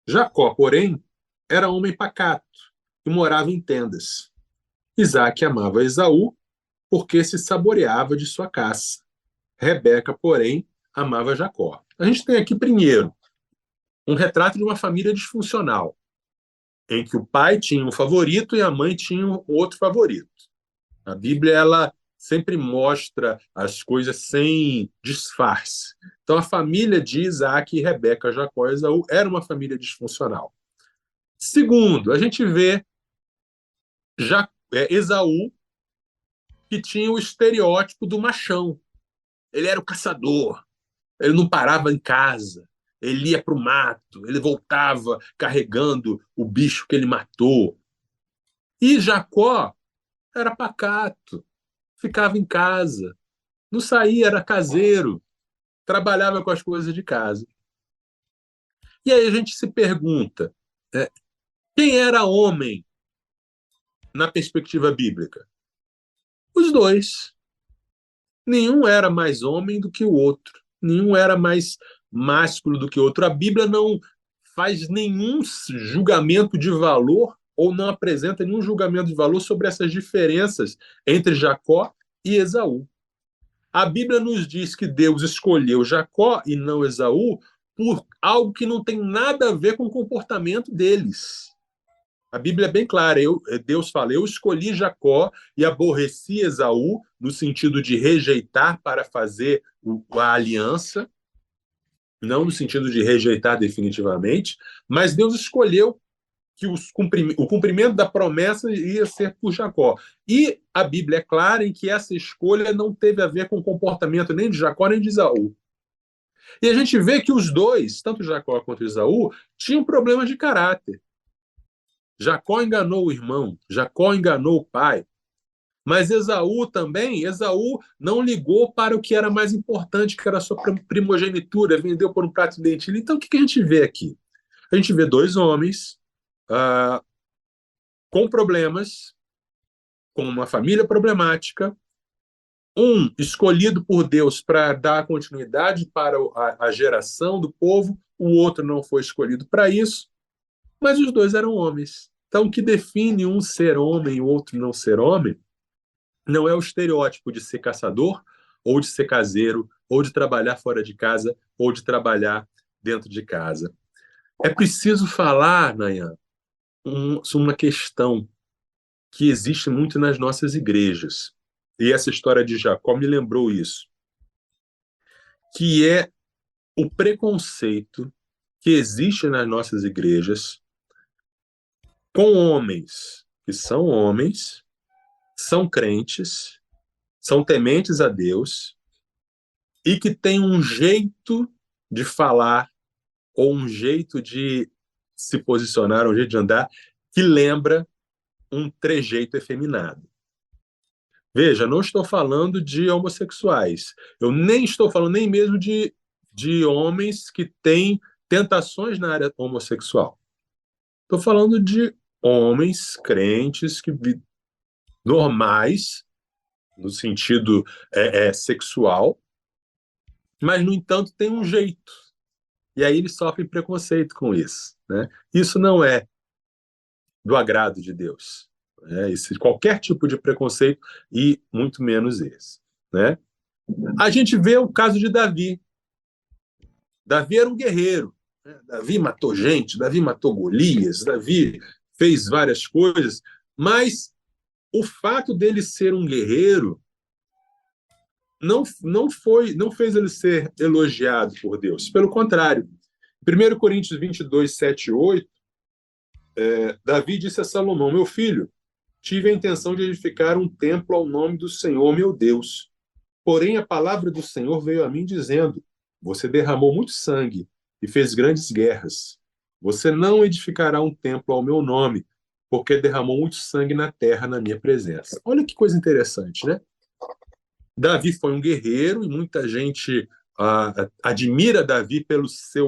Jacó, porém, era homem pacato e morava em tendas. Isaque amava Esaú porque se saboreava de sua caça. Rebeca, porém, amava Jacó. A gente tem aqui, primeiro, um retrato de uma família disfuncional, em que o pai tinha um favorito e a mãe tinha um outro favorito. A Bíblia, ela sempre mostra as coisas sem disfarce. Então, a família de Isaque, Rebeca, Jacó e Esaú era uma família disfuncional. Segundo, a gente vê Esaú, que tinha o estereótipo do machão. Ele era o caçador, ele não parava em casa, ele ia para o mato, ele voltava carregando o bicho que ele matou. E Jacó era pacato, ficava em casa, não saía, era caseiro, trabalhava com as coisas de casa. E aí a gente se pergunta, quem era homem na perspectiva bíblica? Os dois. Nenhum era mais homem do que o outro. Nenhum era mais másculo do que o outro. A Bíblia não faz nenhum julgamento de valor ou não apresenta nenhum julgamento de valor sobre essas diferenças entre Jacó e Esaú. A Bíblia nos diz que Deus escolheu Jacó e não Esaú por algo que não tem nada a ver com o comportamento deles. A Bíblia é bem clara. Deus fala, eu escolhi Jacó e aborreci Esaú, no sentido de rejeitar para fazer a aliança, não no sentido de rejeitar definitivamente, mas Deus escolheu que o cumprimento da promessa ia ser por Jacó. E a Bíblia é clara em que essa escolha não teve a ver com o comportamento nem de Jacó nem de Esaú. E a gente vê que os dois, tanto Jacó quanto Esaú, tinham problemas de caráter. Jacó enganou o irmão, Jacó enganou o pai. Mas Esaú não ligou para o que era mais importante, que era a sua primogenitura, vendeu por um prato de lentilha. Então, o que a gente vê aqui? A gente vê dois homens com problemas, com uma família problemática, um escolhido por Deus para dar continuidade para a geração do povo, o outro não foi escolhido para isso, mas os dois eram homens. Então, o que define um ser homem e o outro não ser homem não é o estereótipo de ser caçador, ou de ser caseiro, ou de trabalhar fora de casa, ou de trabalhar dentro de casa. É preciso falar, Nayan, sobre uma questão que existe muito nas nossas igrejas. E essa história de Jacó me lembrou isso. Que é o preconceito que existe nas nossas igrejas com homens que são homens, são crentes, são tementes a Deus e que têm um jeito de falar ou um jeito de se posicionar, um jeito de andar que lembra um trejeito efeminado. Veja, não estou falando de homossexuais. Eu nem estou falando nem mesmo de homens que têm tentações na área homossexual. Estou falando de homens crentes normais, no sentido sexual, mas, no entanto, tem um jeito. E aí eles sofrem preconceito com isso. Né? Isso não é do agrado de Deus. Qualquer tipo de preconceito, e muito menos esse. Né? A gente vê o caso de Davi. Davi era um guerreiro. Né? Davi matou gente, Davi matou Golias, Davi fez várias coisas, mas o fato dele ser um guerreiro não fez ele ser elogiado por Deus. Pelo contrário, 1 Coríntios 22, 7 e 8, Davi disse a Salomão: meu filho, tive a intenção de edificar um templo ao nome do Senhor, meu Deus. Porém, a palavra do Senhor veio a mim dizendo: você derramou muito sangue e fez grandes guerras. Você não edificará um templo ao meu nome, porque derramou muito sangue na terra na minha presença. Olha que coisa interessante, né? Davi foi um guerreiro e muita gente admira Davi pelo ser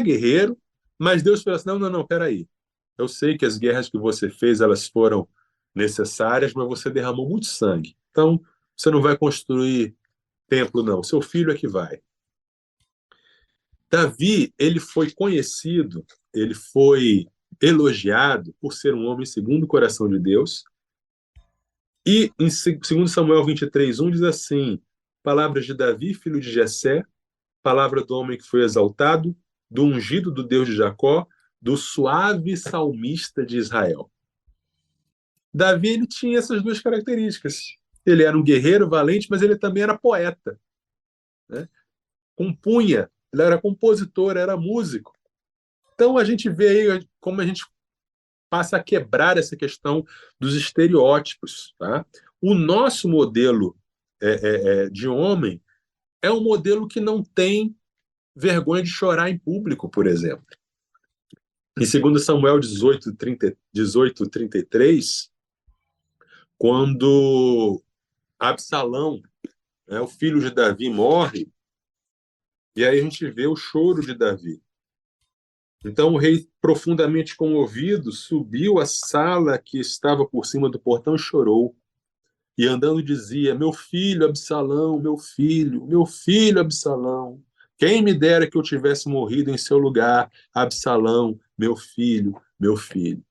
guerreiro, mas Deus falou assim: não, peraí. Eu sei que as guerras que você fez, elas foram necessárias, mas você derramou muito sangue. Então, você não vai construir templo, não. Seu filho é que vai. Davi, ele foi conhecido, ele foi elogiado por ser um homem segundo o coração de Deus. E em 2 Samuel 23:1 diz assim: palavras de Davi, filho de Jessé, palavra do homem que foi exaltado, do ungido do Deus de Jacó, do suave salmista de Israel. Davi, ele tinha essas duas características. Ele era um guerreiro valente, mas ele também era poeta, né? Compunha, ele era compositor, era músico. Então a gente vê aí como a gente passa a quebrar essa questão dos estereótipos, tá? O nosso modelo de homem é um modelo que não tem vergonha de chorar em público, por exemplo. Em 2 Samuel 18:33, quando Absalão, né, o filho de Davi, morre, e aí a gente vê o choro de Davi. Então o rei, profundamente comovido, subiu à sala que estava por cima do portão e chorou. E andando dizia: meu filho Absalão, meu filho Absalão, quem me dera que eu tivesse morrido em seu lugar, Absalão, meu filho, meu filho.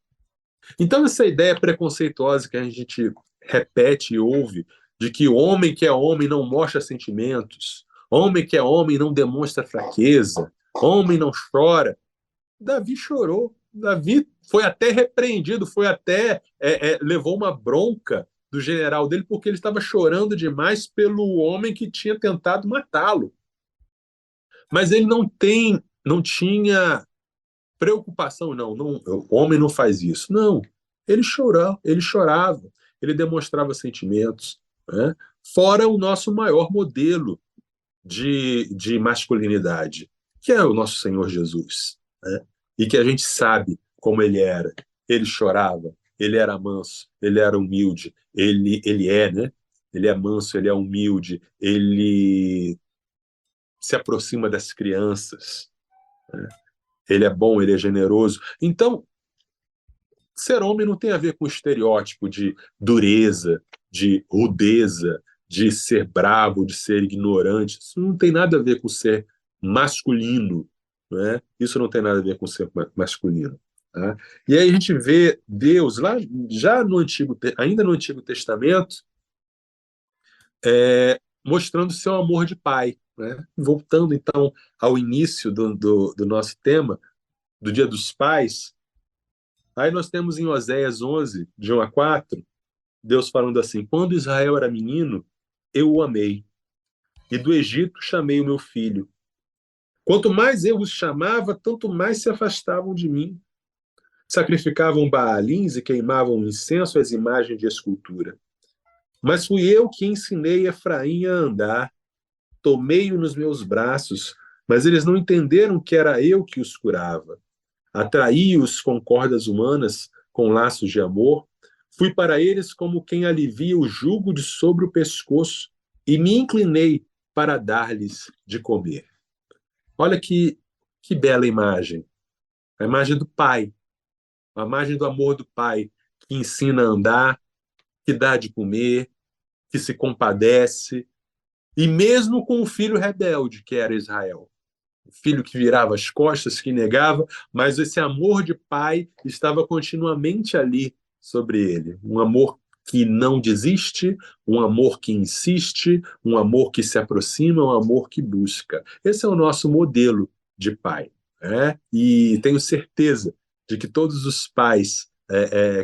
Então essa ideia preconceituosa que a gente repete e ouve, de que homem que é homem não mostra sentimentos, homem que é homem não demonstra fraqueza, homem não chora. Davi chorou. Davi foi até repreendido, levou uma bronca do general dele porque ele estava chorando demais pelo homem que tinha tentado matá-lo. Mas ele não tinha preocupação, não, o homem não faz isso. Não, ele chorava, ele demonstrava sentimentos, né? Fora o nosso maior modelo de masculinidade, que é o nosso Senhor Jesus, né? E que a gente sabe como ele era. Ele chorava, ele era manso, ele era humilde, né? Ele é manso, ele é humilde, ele se aproxima das crianças, né? Ele é bom, ele é generoso. Então, ser homem não tem a ver com estereótipo de dureza, de rudeza, de ser bravo, de ser ignorante. Isso não tem nada a ver com ser masculino, né? Isso não tem nada a ver com ser masculino. Tá? E aí a gente vê Deus lá, ainda no Antigo Testamento, mostrando seu amor de pai, né? Voltando então ao início do nosso tema, do Dia dos Pais, aí nós temos em Oséias 11, de 1 a 4, Deus falando assim: quando Israel era menino, eu o amei, e do Egito chamei o meu filho. Quanto mais eu os chamava, tanto mais se afastavam de mim. Sacrificavam baalins e queimavam incenso às imagens de escultura. Mas fui eu que ensinei Efraim a andar, tomei-o nos meus braços, mas eles não entenderam que era eu que os curava. Atraí-os com cordas humanas, com laços de amor. Fui para eles como quem alivia o jugo de sobre o pescoço e me inclinei para dar-lhes de comer. Olha que bela imagem. A imagem do pai, a imagem do amor do pai, que ensina a andar, que dá de comer, que se compadece, e mesmo com o filho rebelde, que era Israel. O filho que virava as costas, que negava, mas esse amor de pai estava continuamente ali sobre ele. Um amor que não desiste, um amor que insiste, um amor que se aproxima, um amor que busca. Esse é o nosso modelo de pai, né? E tenho certeza de que todos os pais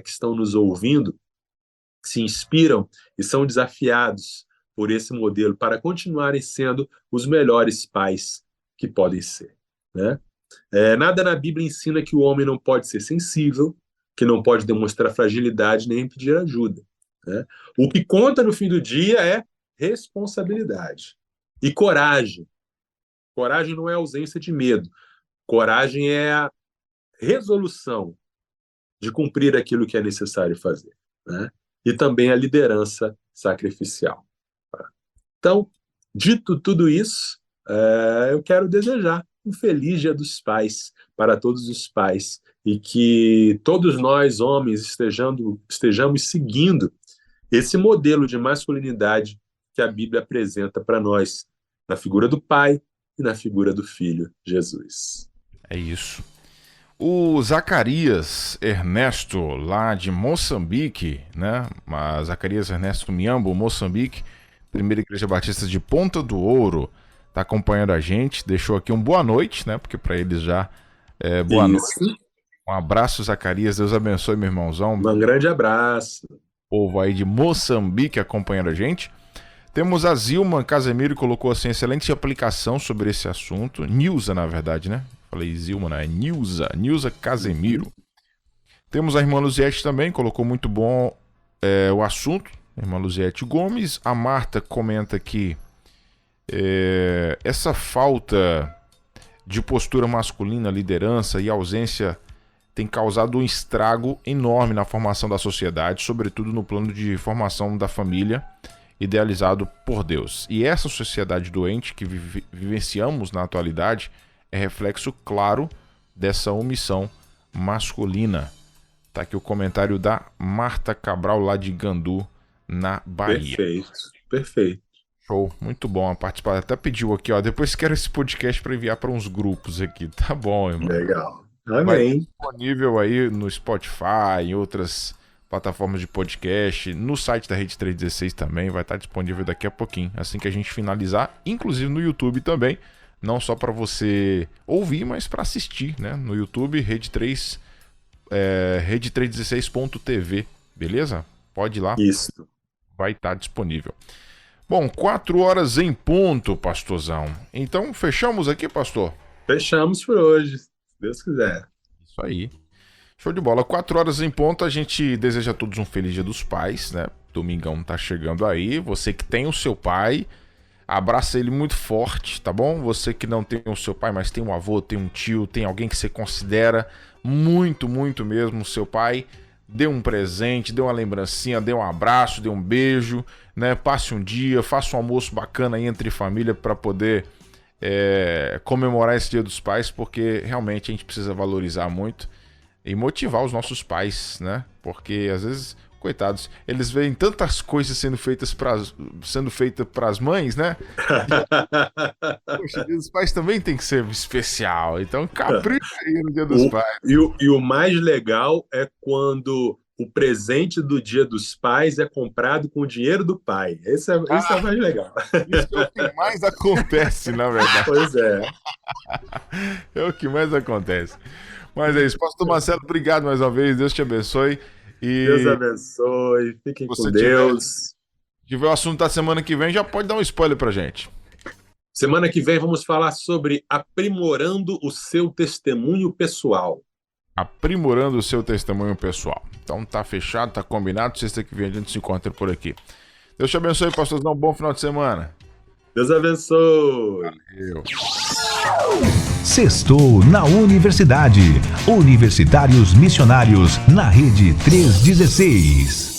que estão nos ouvindo se inspiram e são desafiados por esse modelo para continuarem sendo os melhores pais que podem ser, né? Nada na Bíblia ensina que o homem não pode ser sensível, que não pode demonstrar fragilidade nem pedir ajuda, né? O que conta no fim do dia é responsabilidade e coragem. Coragem não é ausência de medo. Coragem é a resolução de cumprir aquilo que é necessário fazer, né? E também a liderança sacrificial. Então, dito tudo isso, eu quero desejar um feliz Dia dos Pais para todos os pais e que todos nós, homens, estejamos seguindo esse modelo de masculinidade que a Bíblia apresenta para nós, na figura do pai e na figura do filho, Jesus. É isso. O Zacarias Ernesto, lá de Moçambique, né? Zacarias Ernesto Miambo, Moçambique, Primeira Igreja Batista de Ponta do Ouro, está acompanhando a gente, deixou aqui um boa noite, né? Porque para eles já é boa noite. Um abraço, Zacarias, Deus abençoe, meu irmãozão. Um grande abraço. Povo aí de Moçambique acompanhando a gente. Temos a Zilma Casemiro, que colocou assim, excelente aplicação sobre esse assunto. Nilza, na verdade, né? Falei Zilma, né? Nilza Casemiro. Temos a irmã Luziette também, colocou muito bom o assunto. A irmã Luziette Gomes. A Marta comenta que essa falta de postura masculina, liderança e ausência tem causado um estrago enorme na formação da sociedade, sobretudo no plano de formação da família, idealizado por Deus. E essa sociedade doente que vivenciamos na atualidade é reflexo claro dessa omissão masculina. Tá aqui o comentário da Marta Cabral, lá de Gandu, na Bahia. Perfeito. Show, muito bom a participação. Até pediu aqui, ó, depois quero esse podcast para enviar para uns grupos aqui. Tá bom, irmão. Legal. Amém. Vai estar disponível aí no Spotify, em outras plataformas de podcast, no site da Rede 316 também, vai estar disponível daqui a pouquinho, assim que a gente finalizar, inclusive no YouTube também, não só para você ouvir, mas para assistir, né? No YouTube, Rede 316.tv, beleza? Pode ir lá. Isso. Vai estar disponível. Bom, 4 horas em ponto, pastorzão. Então, fechamos aqui, pastor? Fechamos por hoje, se Deus quiser. Isso aí. Show de bola. 4 horas em ponto, a gente deseja a todos um feliz Dia dos Pais, né? Domingão tá chegando aí. Você que tem o seu pai, abraça ele muito forte, tá bom? Você que não tem o seu pai, mas tem um avô, tem um tio, tem alguém que você considera muito, muito mesmo o seu pai, dê um presente, dê uma lembrancinha, dê um abraço, dê um beijo, né? Passe um dia, faça um almoço bacana aí entre família para poder comemorar esse Dia dos Pais, porque realmente a gente precisa valorizar muito e motivar os nossos pais, né? Porque às vezes, coitados, eles veem tantas coisas sendo feitas para as mães, né? Poxa, o Dia dos Pais também tem que ser especial. Então, capricha aí no Dia dos Pais. E o mais legal é quando o presente do Dia dos Pais é comprado com o dinheiro do pai. Isso é o mais legal. Isso é o que mais acontece, na verdade. Pois é. É o que mais acontece. Mas é isso. Pastor Marcelo, obrigado mais uma vez. Deus te abençoe. Deus abençoe. Fiquem com Deus. Se tiver o assunto da semana que vem, já pode dar um spoiler pra gente. Semana que vem vamos falar sobre aprimorando o seu testemunho pessoal. Aprimorando o seu testemunho pessoal. Então tá fechado, tá combinado. Sexta que vem a gente se encontra por aqui. Deus te abençoe, pastorzão. Bom final de semana. Deus abençoe. Valeu. Sextou na Universidade. Universitários Missionários na Rede 316.